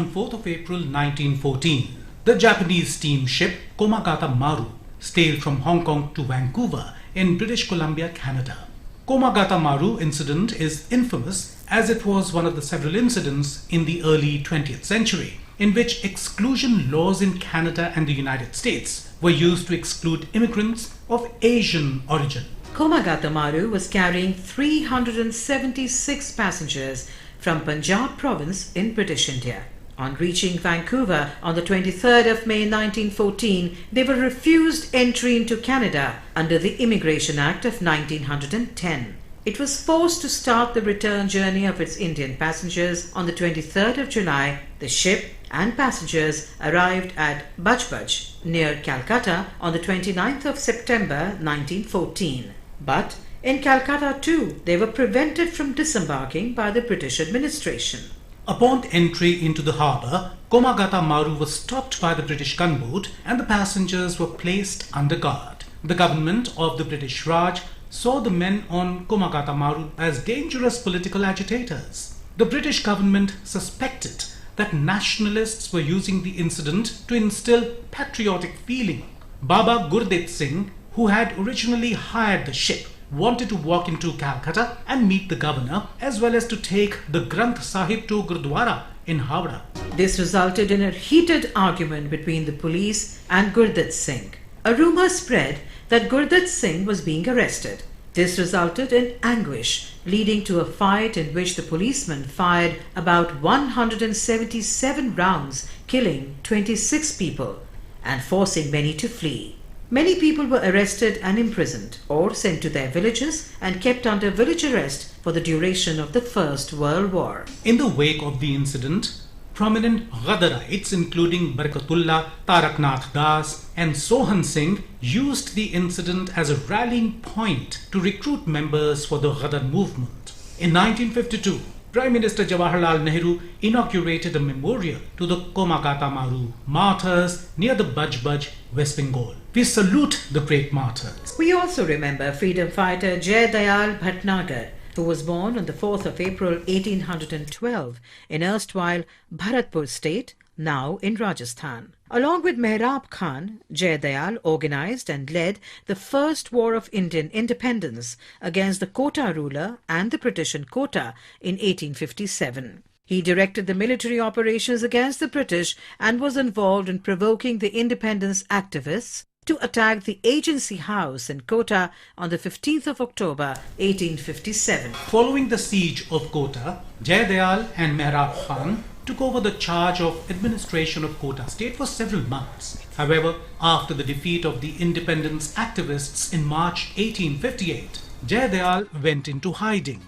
on 4th of April 1914, the Japanese steamship Komagata Maru sailed from Hong Kong to Vancouver in British Columbia, Canada. Komagata Maru Incident is infamous as it was one of the several incidents in the early 20th century in which exclusion laws in Canada and the United States were used to exclude immigrants of Asian origin. Komagata Maru was carrying 376 passengers from Punjab province in British India. On reaching Vancouver on the 23rd of May 1914, they were refused entry into Canada under the Immigration Act of 1910. It was forced to start the return journey of its Indian passengers on the 23rd of July. The ship and passengers arrived at Bajbaj near Calcutta on the 29th of September 1914. But in Calcutta too, they were prevented from disembarking by the British administration. Upon entry into the harbour, Komagata Maru was stopped by the British gunboat and the passengers were placed under guard. The government of the British Raj saw the men on Komagata Maru as dangerous political agitators. The British government suspected that nationalists were using the incident to instill patriotic feeling. Baba Gurdeep Singh, who had originally hired the ship, wanted to walk into Calcutta and meet the governor as well as to take the Granth Sahib to Gurdwara in Howrah. This resulted in a heated argument between the police and Gurdeep Singh. A rumor spread that Gurdeep Singh was being arrested. This resulted in anguish, leading to a fight in which the policemen fired about 177 rounds, killing 26 people and forcing many to flee. Many people were arrested and imprisoned or sent to their villages and kept under village arrest for the duration of the First World War. In the wake of the incident, prominent Ghadarites including Barakatullah, Taraknath Das and Sohan Singh used the incident as a rallying point to recruit members for the Ghadar movement. In 1952, Prime Minister Jawaharlal Nehru inaugurated a memorial to the Komagata Maru martyrs near the Bajbaj, West Bengal. We salute the great martyrs. We also remember freedom fighter Jai Dayal Bhatnagar, who was born on the 4th of April 1812 in erstwhile Bharatpur state, now in Rajasthan. Along with Mehrab Khan, Jai Dayal organized and led the First War of Indian Independence against the Kota ruler and the British in Kota in 1857. He directed the military operations against the British and was involved in provoking the independence activists to attack the Agency House in Kota on the 15th of October 1857. Following the siege of Kota, Jai Dayal and Mehrab Khan took over the charge of administration of Kota state for several months. However, after the defeat of the independence activists in March 1858, Jai Dayal went into hiding.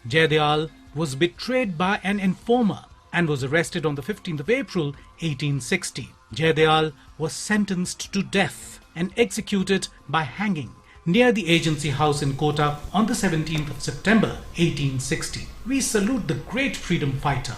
Jai Dayal was betrayed by an informer and was arrested on the 15th of April 1860. Jai Dayal was sentenced to death and executed by hanging near the Agency House in Kota on the 17th of September 1860. We salute the great freedom fighter.